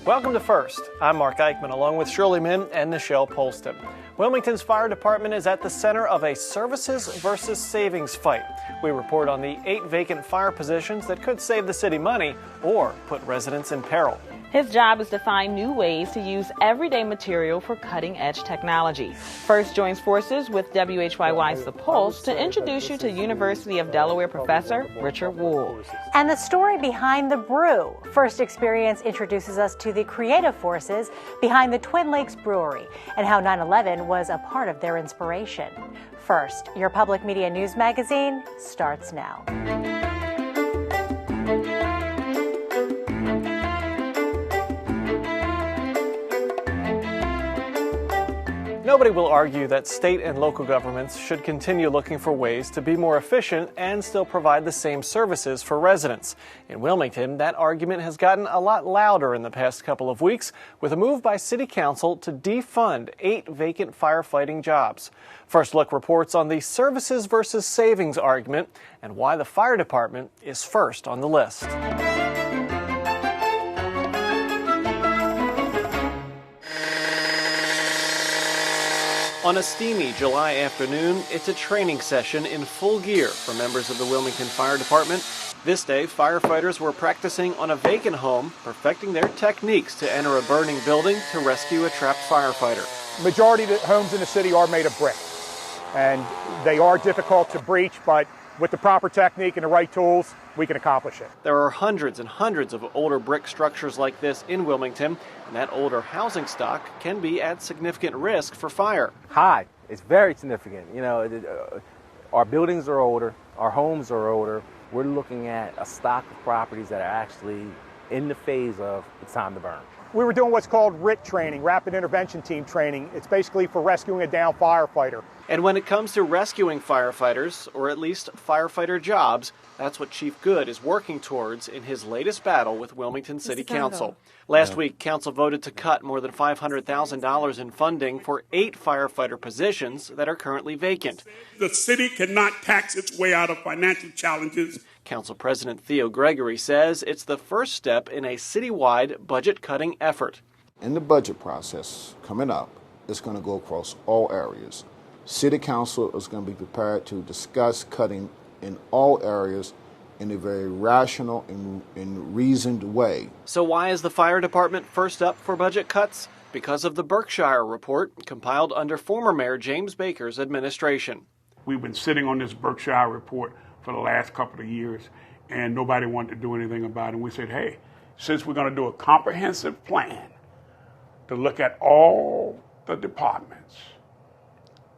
Welcome to First. I'm Mark Eichman along with Shirley Min and Nichelle Polston. Wilmington's fire department is at the center of a services versus savings fight. We report on the 8 vacant fire positions that could save the city money or put residents in peril. His job is to find new ways to use everyday material for cutting-edge technology. First joins forces with WHYY's The Pulse to introduce you to University of Delaware professor Richard Wool. And the story behind the brew. First Experience introduces us to the creative forces behind the Twin Lakes Brewery and how 9/11 was a part of their inspiration. First, your public media news magazine starts now. Nobody will argue that state and local governments should continue looking for ways to be more efficient and still provide the same services for residents. In Wilmington, that argument has gotten a lot louder in the past couple of weeks with a move by City Council to defund 8 vacant firefighting jobs. First Look reports on the services versus savings argument and why the fire department is first on the list. On a steamy July afternoon, it's a training session in full gear for members of the Wilmington Fire Department. This day, firefighters were practicing on a vacant home, perfecting their techniques to enter a burning building to rescue a trapped firefighter. Majority of the homes in the city are made of brick, and they are difficult to breach, but with the proper technique and the right tools, we can accomplish it. There are hundreds and hundreds of older brick structures like this in Wilmington, and that older housing stock can be at significant risk for fire. High. It's very significant. You know, our buildings are older, our homes are older. We're looking at a stock of properties that are actually in the phase of it's time to burn. We were doing what's called RIT training, Rapid Intervention Team training. It's basically for rescuing a downed firefighter. And when it comes to rescuing firefighters, or at least firefighter jobs, that's what Chief Good is working towards in his latest battle with Wilmington City Council. Last week, Council voted to cut more than $500,000 in funding for 8 firefighter positions that are currently vacant. The city cannot tax its way out of financial challenges. Council President Theo Gregory says it's the first step in a citywide budget-cutting effort. In the budget process coming up, it's going to go across all areas. City Council is going to be prepared to discuss cutting in all areas in a very rational and reasoned way. So why is the fire department first up for budget cuts? Because of the Berkshire report compiled under former Mayor James Baker's administration. We've been sitting on this Berkshire report for the last couple of years, and nobody wanted to do anything about it. And we said, hey, since we're going to do a comprehensive plan to look at all the departments,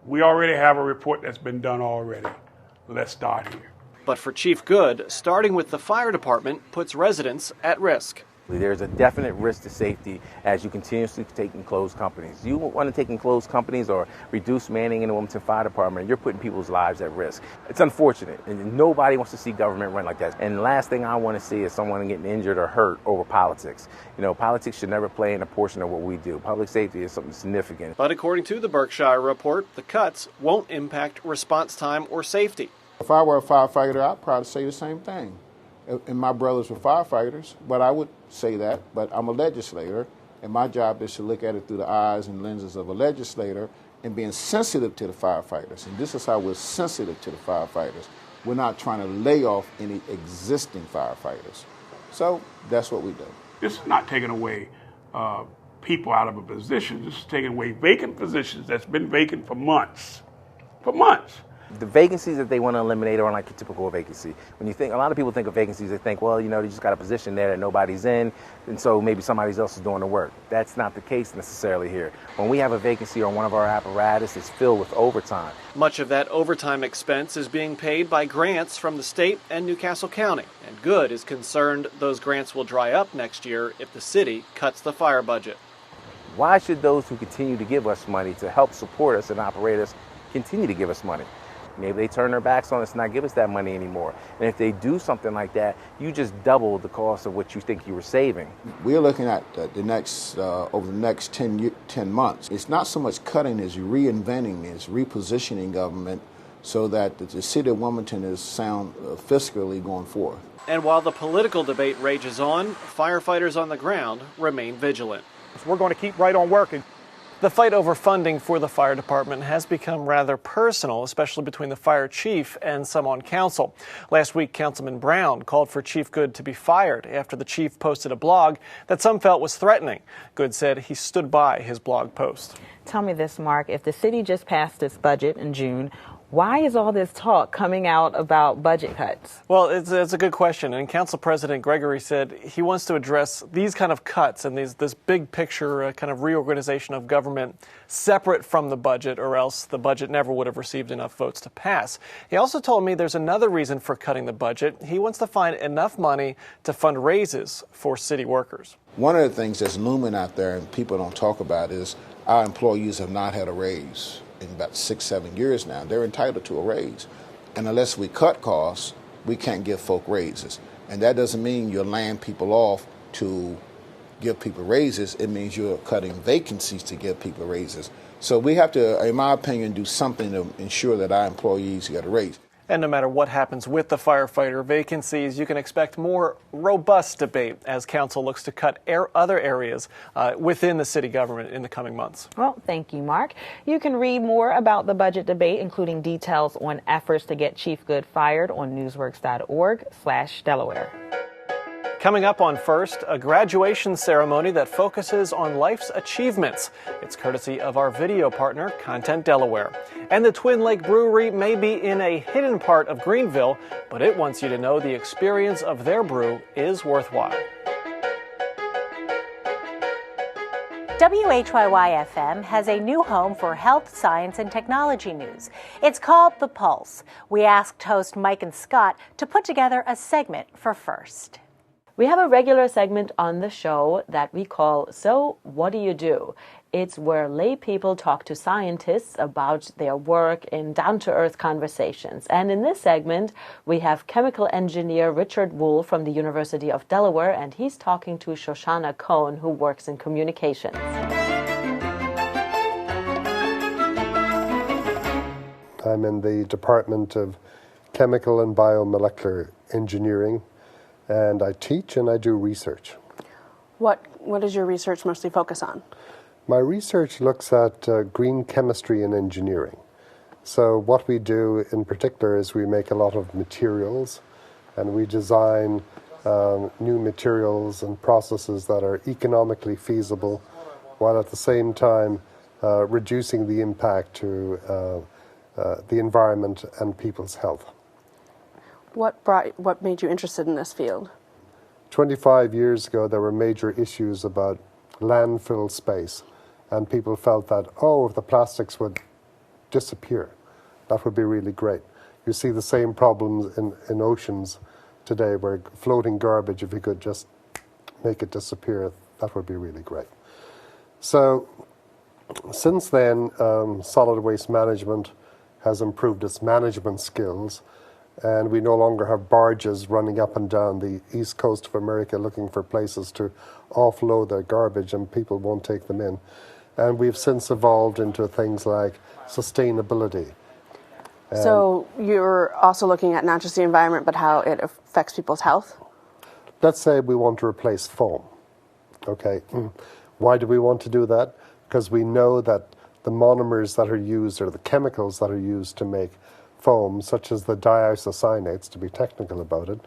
we already have a report that's been done already. Let's start here. But for Chief Good, starting with the fire department puts residents at risk. There's a definite risk to safety as you continuously take in closed companies. You want to take in closed companies or reduce manning in the Wilmington Fire Department, you're putting people's lives at risk. It's unfortunate, and nobody wants to see government run like that. And the last thing I want to see is someone getting injured or hurt over politics. You know, politics should never play in a portion of what we do. Public safety is something significant. But according to the Berkshire report, the cuts won't impact response time or safety. If I were a firefighter, I'd probably say the same thing. And my brothers were firefighters, but I would say that, but I'm a legislator, and my job is to look at it through the eyes and lenses of a legislator and being sensitive to the firefighters. And this is how we're sensitive to the firefighters. We're not trying to lay off any existing firefighters. So that's what we do. This is not taking away people out of a position. This is taking away vacant positions that's been vacant for months. For months. The vacancies that they want to eliminate are like a typical vacancy. When you think, a lot of people think of vacancies, they think, well, you know, they just got a position there that nobody's in, and so maybe somebody else is doing the work. That's not the case necessarily here. When we have a vacancy on one of our apparatus, it's filled with overtime. Much of that overtime expense is being paid by grants from the state and Newcastle County, and Good is concerned those grants will dry up next year if the city cuts the fire budget. Why should those who continue to give us money to help support us and operate us continue to give us money? Maybe they turn their backs on us and not give us that money anymore. And if they do something like that, you just double the cost of what you think you were saving. We're looking at the next, over the next 10 months. It's not so much cutting as reinventing, it's repositioning government so that the city of Wilmington is sound fiscally going forward. And while the political debate rages on, firefighters on the ground remain vigilant. We're going to keep right on working. The fight over funding for the fire department has become rather personal, especially between the fire chief and some on council. Last week, Councilman Brown called for Chief Good to be fired after the chief posted a blog that some felt was threatening. Good said he stood by his blog post. Tell me this, Mark, if the city just passed its budget in June, why is all this talk coming out about budget cuts? Well, it's a good question, and Council President Gregory said he wants to address these kind of cuts and this big picture kind of reorganization of government separate from the budget, or else the budget never would have received enough votes to pass. He also told me there's another reason for cutting the budget. He wants to find enough money to fund raises for city workers. One of the things that's looming out there and people don't talk about is our employees have not had a raise in about 6-7 years now. They're entitled to a raise. And unless we cut costs, we can't give folk raises. And that doesn't mean you're laying people off to give people raises. It means you're cutting vacancies to give people raises. So we have to, in my opinion, do something to ensure that our employees get a raise. And no matter what happens with the firefighter vacancies, you can expect more robust debate as council looks to cut other areas within the city government in the coming months. Well, thank you, Mark. You can read more about the budget debate, including details on efforts to get Chief Good fired on newsworks.org/Delaware. Coming up on First, a graduation ceremony that focuses on life's achievements. It's courtesy of our video partner, Content Delaware. And the Twin Lake Brewery may be in a hidden part of Greenville, but it wants you to know the experience of their brew is worthwhile. WHYY-FM has a new home for health, science, and technology news. It's called The Pulse. We asked host Mike and Scott to put together a segment for First. We have a regular segment on the show that we call So What Do You Do? It's where lay people talk to scientists about their work in down-to-earth conversations. And in this segment, we have chemical engineer Richard Wool from the University of Delaware, and he's talking to Shoshanna Cohen, who works in communications. I'm in the Department of Chemical and Biomolecular Engineering, and I teach and I do research. What does your research mostly focus on? My research looks at green chemistry and engineering. So what we do in particular is we make a lot of materials, and we design new materials and processes that are economically feasible, while at the same time reducing the impact to the environment and people's health. What made you interested in this field? 25 years ago, there were major issues about landfill space, and people felt that, if the plastics would disappear, that would be really great. You see the same problems in oceans today, where floating garbage, if you could just make it disappear, that would be really great. So since then, solid waste management has improved its management skills, and we no longer have barges running up and down the east coast of America looking for places to offload their garbage, and people won't take them in. And we've since evolved into things like sustainability. So you're also looking at not just the environment, but how it affects people's health? Let's say we want to replace foam. Okay. Why do we want to do that? Because we know that the monomers that are used, or the chemicals that are used to make foam, such as the diisocyanates, to be technical about it,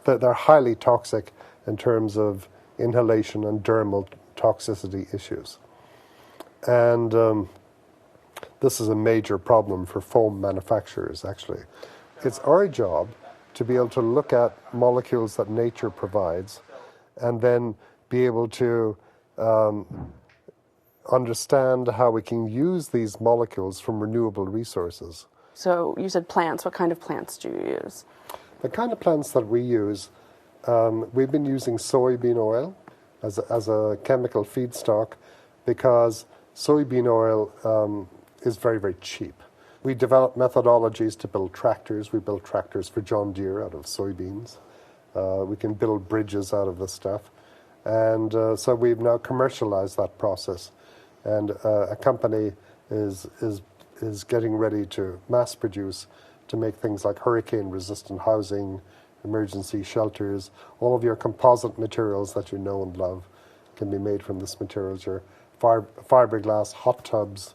they're highly toxic in terms of inhalation and dermal toxicity issues. And this is a major problem for foam manufacturers, actually. It's our job to be able to look at molecules that nature provides and then be able to understand how we can use these molecules from renewable resources. So you said plants. What kind of plants do you use? The kind of plants that we use, we've been using soybean oil as a chemical feedstock, because soybean oil is very, very cheap. We developed methodologies to build tractors. We built tractors for John Deere out of soybeans. We can build bridges out of this stuff. And so we've now commercialized that process. And a company is getting ready to mass produce to make things like hurricane-resistant housing, emergency shelters. All of your composite materials that you know and love can be made from this materials. Your fiberglass hot tubs,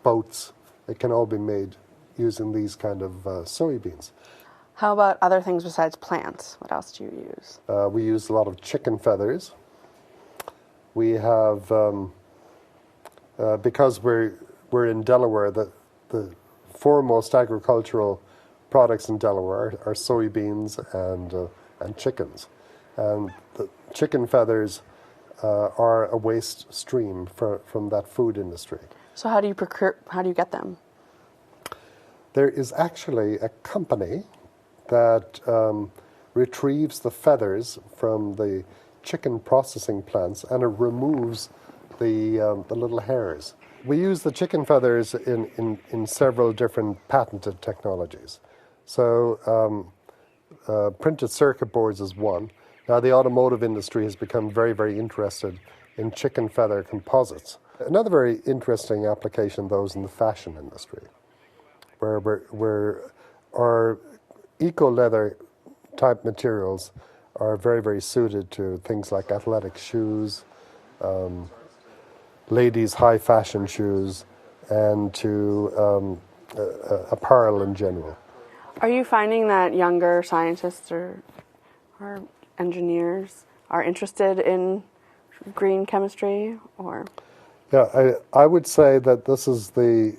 boats, it can all be made using these kind of soybeans. How about other things besides plants? What else do you use? We use a lot of chicken feathers. We have, because we're in Delaware, the foremost agricultural products in Delaware are soybeans and chickens. And the chicken feathers are a waste stream from that food industry. So how do you get them? There is actually a company that retrieves the feathers from the chicken processing plants, and it removes the little hairs. We use the chicken feathers in several different patented technologies. So printed circuit boards is one. Now the automotive industry has become very, very interested in chicken feather composites. Another very interesting application, though, is in the fashion industry, where our eco-leather type materials are very, very suited to things like athletic shoes, ladies' high fashion shoes, and to apparel in general. Are you finding that younger scientists or engineers are interested in green chemistry, or? Yeah, I would say that this is the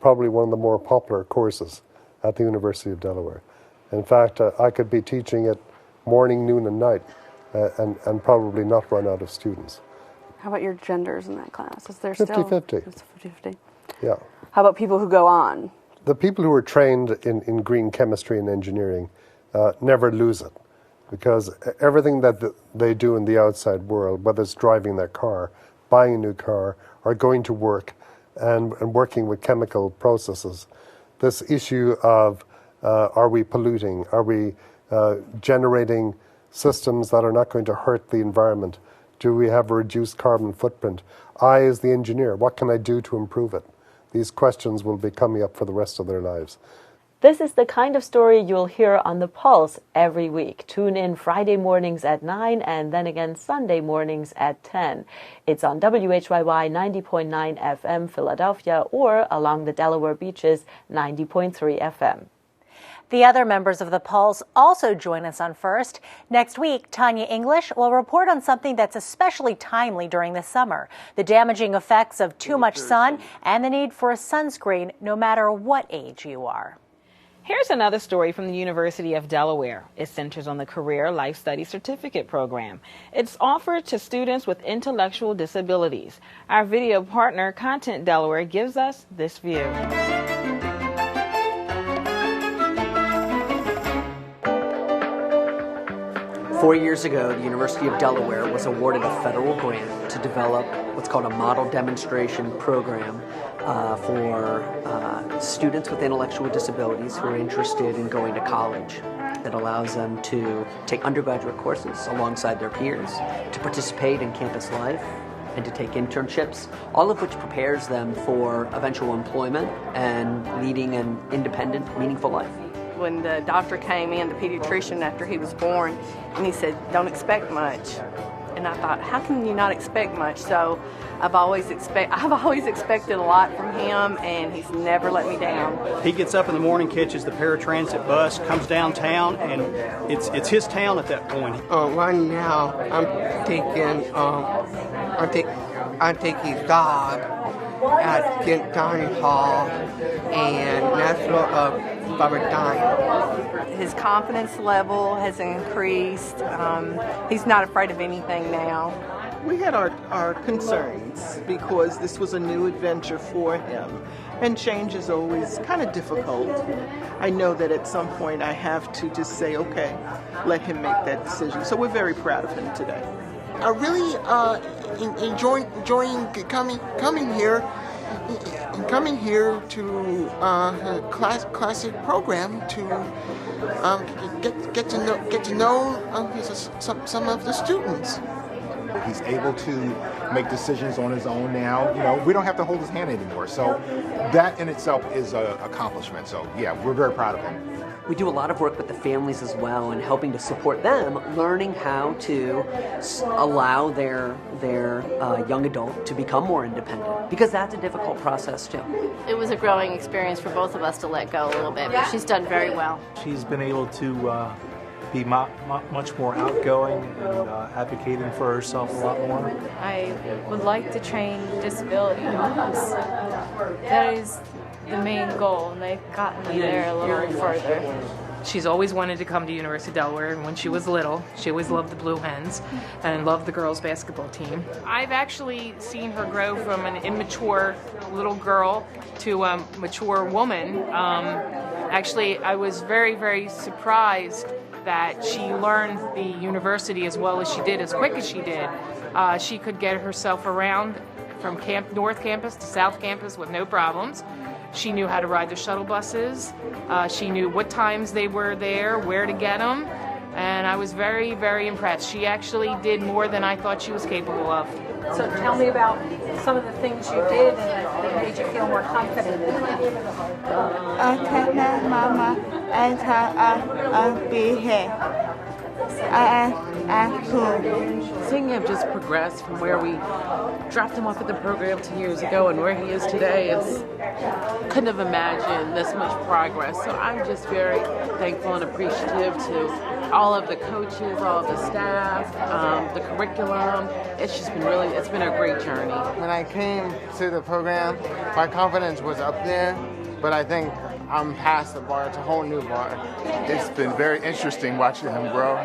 probably one of the more popular courses at the University of Delaware. In fact, I could be teaching it morning, noon, and night, and probably not run out of students. How about your genders in that class? Is there 50-50. It's 50-50. Yeah. How about people who go on? The people who are trained in green chemistry and engineering never lose it, because everything that they do in the outside world, whether it's driving their car, buying a new car, or going to work and working with chemical processes, this issue of are we polluting, are we generating systems that are not going to hurt the environment, do we have a reduced carbon footprint? I, as the engineer, what can I do to improve it? These questions will be coming up for the rest of their lives. This is the kind of story you'll hear on The Pulse every week. Tune in Friday mornings at 9 and then again Sunday mornings at 10. It's on WHYY 90.9 FM Philadelphia or along the Delaware beaches 90.3 FM. The other members of The Pulse also join us on First. Next week, Tanya English will report on something that's especially timely during the summer, the damaging effects of too much sun and the need for a sunscreen no matter what age you are. Here's another story from the University of Delaware. It centers on the Career Life Study Certificate Program. It's offered to students with intellectual disabilities. Our video partner, Content Delaware, gives us this view. 4 years ago, the University of Delaware was awarded a federal grant to develop what's called a model demonstration program for students with intellectual disabilities who are interested in going to college. That allows them to take undergraduate courses alongside their peers, to participate in campus life, and to take internships, all of which prepares them for eventual employment and leading an independent, meaningful life. When the doctor came in, the pediatrician, after he was born, and he said, "Don't expect much." And I thought, how can you not expect much? So I've always expected a lot from him, and he's never let me down. He gets up in the morning, catches the paratransit bus, comes downtown, and it's his town at that point. Right now, I'm taking his dog at Kent Dining Hall and National Barbara Dine. His confidence level has increased. He's not afraid of anything now. We had our concerns because this was a new adventure for him, and change is always kind of difficult. I know that at some point I have to just say, okay, let him make that decision. So we're very proud of him today. I really enjoying coming here to a classic program to get to know some of the students. He's able to make decisions on his own now. You know, we don't have to hold his hand anymore. So that in itself is an accomplishment. So yeah, we're very proud of him. We do a lot of work with the families as well and helping to support them, learning how to allow their young adult to become more independent, because that's a difficult process too. It was a growing experience for both of us to let go a little bit, but she's done very well. She's been able to be much more outgoing and advocating for herself a lot more. I would like to train disability moms. That is the main goal, and they've gotten me there a little further. She's always wanted to come to University of Delaware, and when she was little, she always loved the Blue Hens and loved the girls' basketball team. I've actually seen her grow from an immature little girl to a mature woman. Actually, I was very, very surprised that she learned the university as well as she did, as quick as she did. She could get herself around from North Campus to South Campus with no problems. She knew how to ride the shuttle buses. She knew what times they were there, where to get them, and I was very, very impressed. She actually did more than I thought she was capable of. So tell me about some of the things you did that made you feel more confident. I take my mama and I'll be here. Seeing him just progress from where we dropped him off at the program 2 years ago and where he is today, couldn't have imagined this much progress. So I'm just very thankful and appreciative to all of the coaches, all of the staff, the curriculum. It's just been it's been a great journey. When I came to the program, my confidence was up there, but I think I'm past the bar. It's a whole new bar. It's been very interesting watching him grow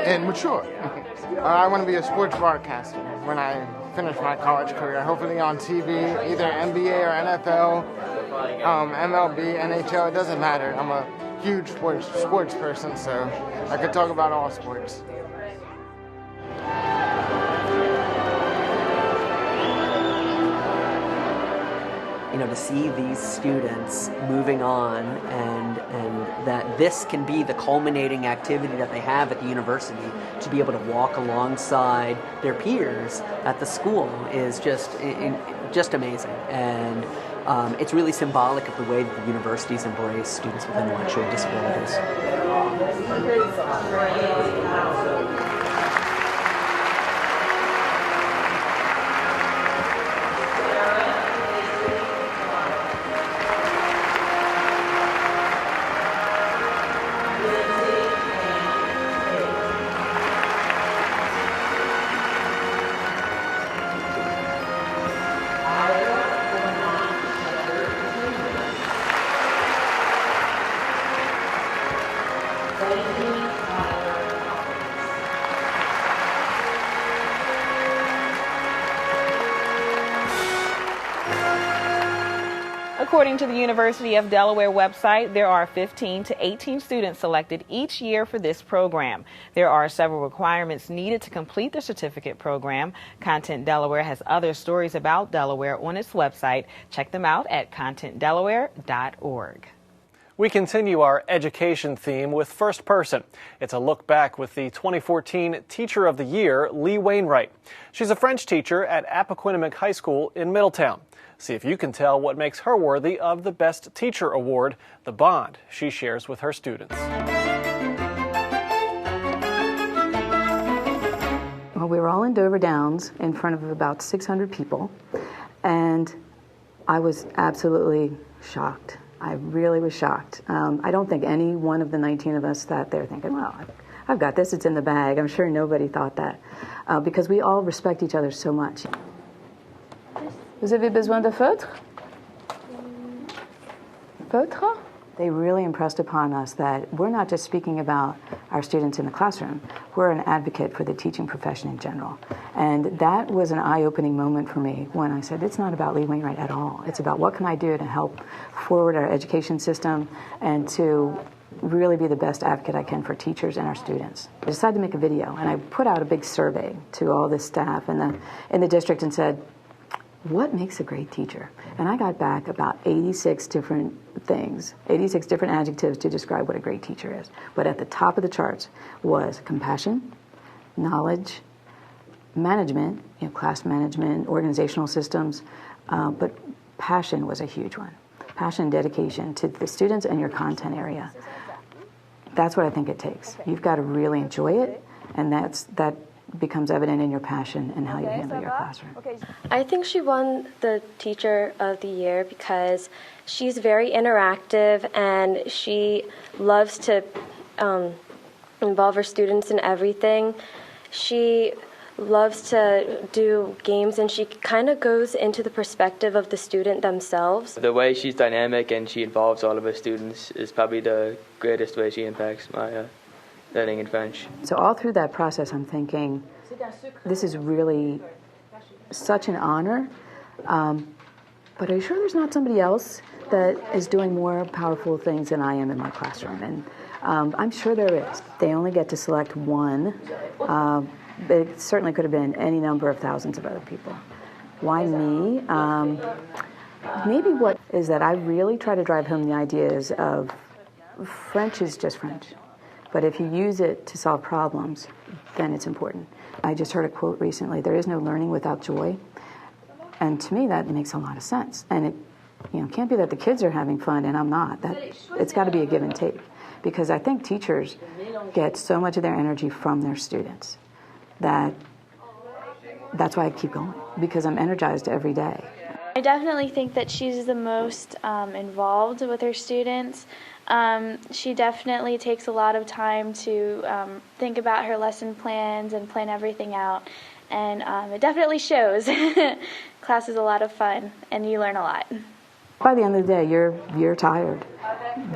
and mature. I want to be a sports broadcaster when I finish my college career, hopefully on TV, either NBA or NFL, MLB, NHL, it doesn't matter. I'm a huge sports person, so I could talk about all sports. You know, to see these students moving on and that this can be the culminating activity that they have at the university, to be able to walk alongside their peers at the school is just amazing. And it's really symbolic of the way that the universities embrace students with intellectual disabilities. According to the University of Delaware website, there are 15 to 18 students selected each year for this program. There are several requirements needed to complete the certificate program. Content Delaware has other stories about Delaware on its website. Check them out at contentdelaware.org. We continue our education theme with First Person. It's a look back with the 2014 Teacher of the Year, Lee Wainwright. She's a French teacher at Appoquinimink High School in Middletown. See if you can tell what makes her worthy of the Best Teacher Award, the bond she shares with her students. Well, we were all in Dover Downs in front of about 600 people, and I was absolutely shocked. I really was shocked. I don't think any one of the 19 of us sat there thinking, well, I've got this, it's in the bag. I'm sure nobody thought that, because we all respect each other so much. Vous avez besoin de feutre? Feutre? They really impressed upon us that we're not just speaking about our students in the classroom, we're an advocate for the teaching profession in general. And that was an eye-opening moment for me when I said, it's not about Lee Wainwright at all. It's about what can I do to help forward our education system and to really be the best advocate I can for teachers and our students. I decided to make a video, and I put out a big survey to all the staff in the district and said, what makes a great teacher? And I got back about 86 different things, 86 different adjectives to describe what a great teacher is. But at the top of the charts was compassion, knowledge, management, class management, organizational systems, but passion was a huge one. Passion and dedication to the students and your content area. That's what I think it takes. You've got to really enjoy it, and that becomes evident in your passion and how you handle your classroom. I think she won the Teacher of the Year because she's very interactive and she loves to involve her students in everything. She loves to do games, and she kind of goes into the perspective of the student themselves. The way she's dynamic and she involves all of her students is probably the greatest way she impacts my learning in French. So all through that process, I'm thinking, this is really such an honor, but are you sure there's not somebody else that is doing more powerful things than I am in my classroom? And I'm sure there is. They only get to select one. It certainly could have been any number of thousands of other people. Why me? Maybe what is that I really try to drive home the ideas of French is just French. But if you use it to solve problems, then it's important. I just heard a quote recently, there is no learning without joy. And to me, that makes a lot of sense. And it can't be that the kids are having fun and I'm not. It's got to be a give and take. Because I think teachers get so much of their energy from their students. That's why I keep going, because I'm energized every day. I definitely think that she's the most involved with her students. She definitely takes a lot of time to think about her lesson plans and plan everything out, and it definitely shows. Class is a lot of fun, and you learn a lot. By the end of the day, you're tired.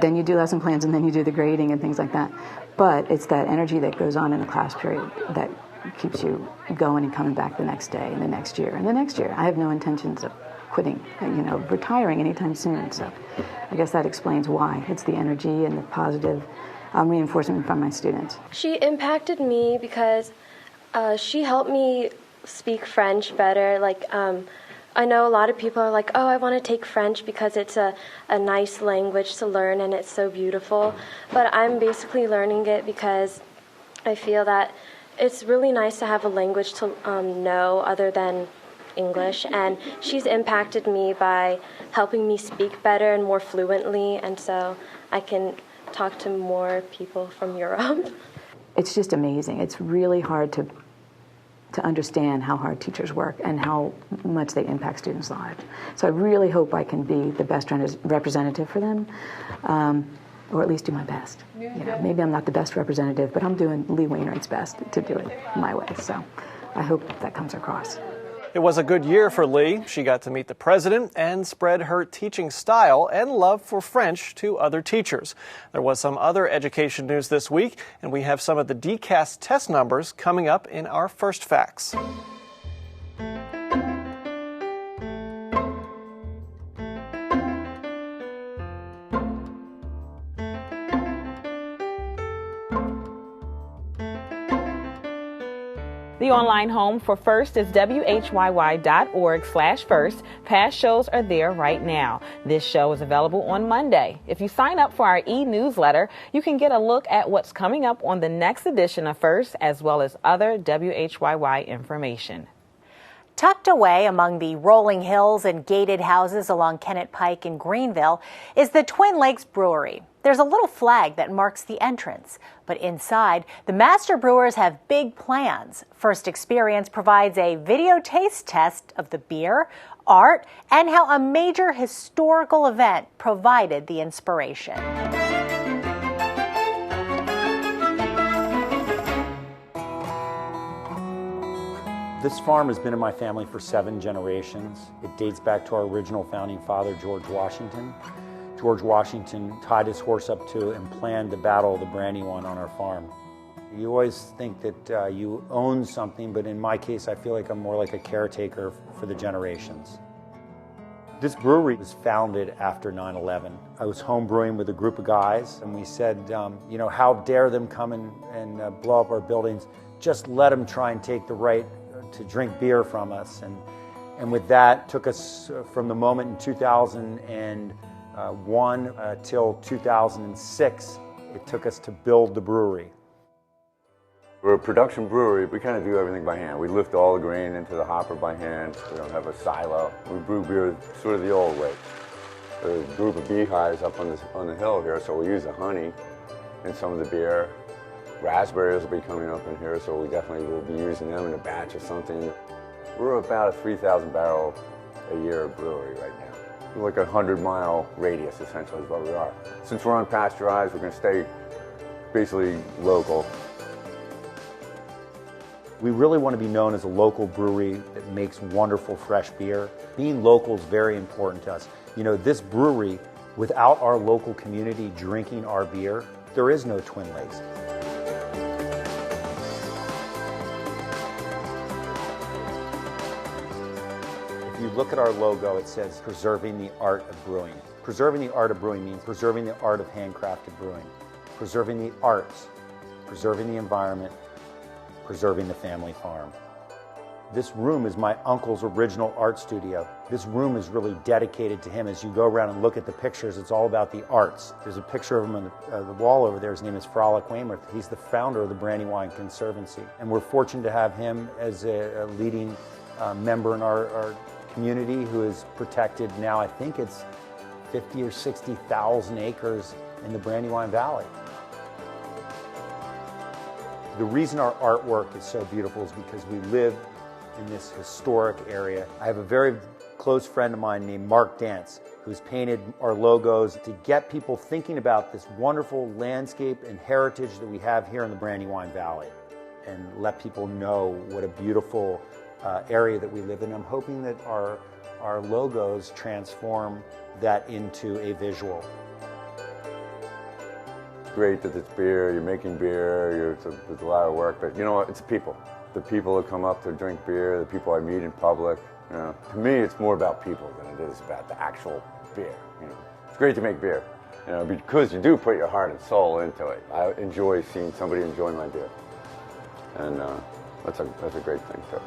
Then you do lesson plans, and then you do the grading and things like that. But it's that energy that goes on in the class period that keeps you going and coming back the next day and the next year and the next year. I have no intentions of quitting, retiring anytime soon. So I guess that explains why. It's the energy and the positive reinforcement from my students. She impacted me because she helped me speak French better. I know a lot of people are like, oh, I want to take French because it's a nice language to learn and it's so beautiful. But I'm basically learning it because I feel that it's really nice to have a language to know other than English. And she's impacted me by helping me speak better and more fluently, and so I can talk to more people from Europe. It's just amazing. It's really hard to understand how hard teachers work and how much they impact students' lives. So I really hope I can be the best representative for them, or at least do my best. Maybe I'm not the best representative, but I'm doing Lee Wainwright's best to do it my way. So I hope that comes across. It was a good year for Lee. She got to meet the president and spread her teaching style and love for French to other teachers. There was some other education news this week, and we have some of the DCAS test numbers coming up in our first facts. The online home for First is WHYY.org/First. Past shows are there right now. This show is available on Monday. If you sign up for our e-newsletter, you can get a look at what's coming up on the next edition of First, as well as other WHYY information. Tucked away among the rolling hills and gated houses along Kennett Pike in Greenville is the Twin Lakes Brewery. There's a little flag that marks the entrance, but inside, the master brewers have big plans. First Experience provides a video taste test of the beer, art, and how a major historical event provided the inspiration. This farm has been in my family for 7 generations. It dates back to our original founding father, George Washington. George Washington tied his horse up to and planned the Battle of the Brandywine on our farm. You always think that you own something, but in my case, I feel like I'm more like a caretaker for the generations. This brewery was founded after 9/11. I was home brewing with a group of guys, and we said, how dare them come and blow up our buildings? Just let them try and take the right to drink beer from us. And with that, took us from the moment in 2001 till 2006, it took us to build the brewery. We're a production brewery. We kind of do everything by hand. We lift all the grain into the hopper by hand. We don't have a silo. We brew beer sort of the old way. There's a group of beehives up on the hill here, so we use the honey in some of the beer. Raspberries will be coming up in here, so we definitely will be using them in a batch of something. We're about a 3,000 barrel a year brewery right now. We're like a 100-mile radius, essentially, is what we are. Since we're unpasteurized, we're going to stay basically local. We really want to be known as a local brewery that makes wonderful fresh beer. Being local is very important to us. You know, this brewery, without our local community drinking our beer, there is no Twin Lakes. If you look at our logo, it says preserving the art of brewing. Preserving the art of brewing means preserving the art of handcrafted brewing, preserving the arts, preserving the environment, preserving the family farm. This room is my uncle's original art studio. This room is really dedicated to him. As you go around and look at the pictures, it's all about the arts. There's a picture of him on the wall over there. His name is Frolic Weymouth. He's the founder of the Brandywine Conservancy. And we're fortunate to have him as a leading member in our community who is protected now. I think it's 50 or 60,000 acres in the Brandywine Valley. The reason our artwork is so beautiful is because we live in this historic area. I have a very close friend of mine named Mark Dance who's painted our logos to get people thinking about this wonderful landscape and heritage that we have here in the Brandywine Valley and let people know what a beautiful area that we live in. I'm hoping that our logos transform that into a visual. Great that it's beer, you're making beer, it's a lot of work, but you know what, it's people. The people that come up to drink beer, the people I meet in public, you know. To me, it's more about people than it is about the actual beer, you know. It's great to make beer, you know, because you do put your heart and soul into it. I enjoy seeing somebody enjoy my beer, and that's a great thing too.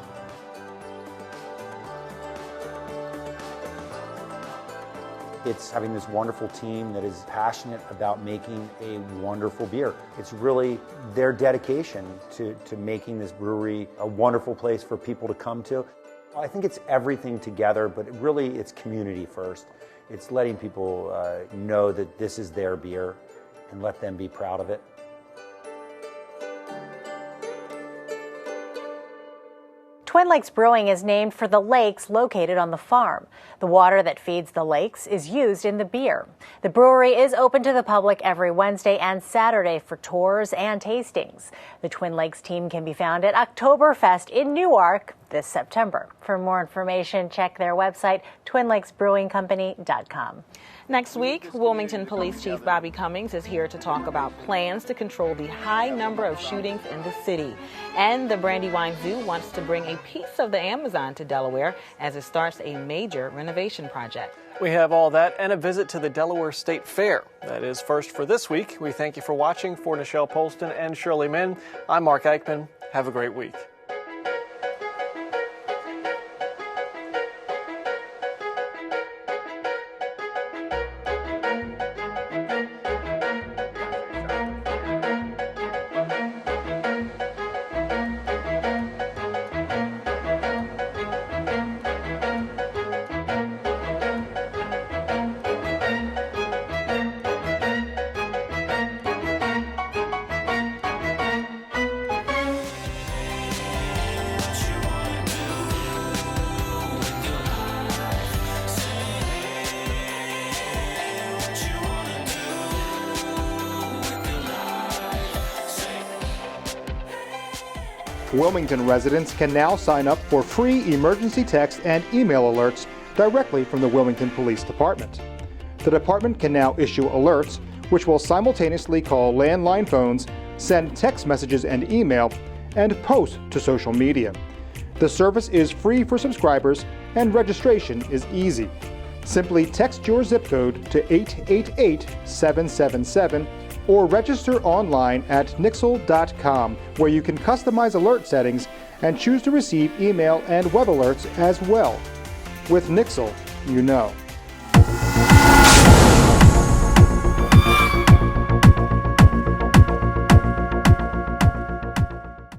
It's having this wonderful team that is passionate about making a wonderful beer. It's really their dedication to making this brewery a wonderful place for people to come to. I think it's everything together, but it's community first. It's letting people know that this is their beer and let them be proud of it. Twin Lakes Brewing is named for the lakes located on the farm. The water that feeds the lakes is used in the beer. The brewery is open to the public every Wednesday and Saturday for tours and tastings. The Twin Lakes team can be found at Oktoberfest in Newark this September. For more information, check their website, twinlakesbrewingcompany.com. Next week, Wilmington Police Chief Bobby Cummings is here to talk about plans to control the high number of shootings in the city. And the Brandywine Zoo wants to bring a piece of the Amazon to Delaware as it starts a major renovation project. We have all that and a visit to the Delaware State Fair. That is first for this week. We thank you for watching. For Nichelle Polston and Shirley Min, I'm Mark Eichman. Have a great week. Wilmington residents can now sign up for free emergency text and email alerts directly from the Wilmington Police Department. The department can now issue alerts, which will simultaneously call landline phones, send text messages and email, and post to social media. The service is free for subscribers and registration is easy. Simply text your zip code to 888-777 or register online at nixle.com, where you can customize alert settings and choose to receive email and web alerts as well. With Nixle, you know.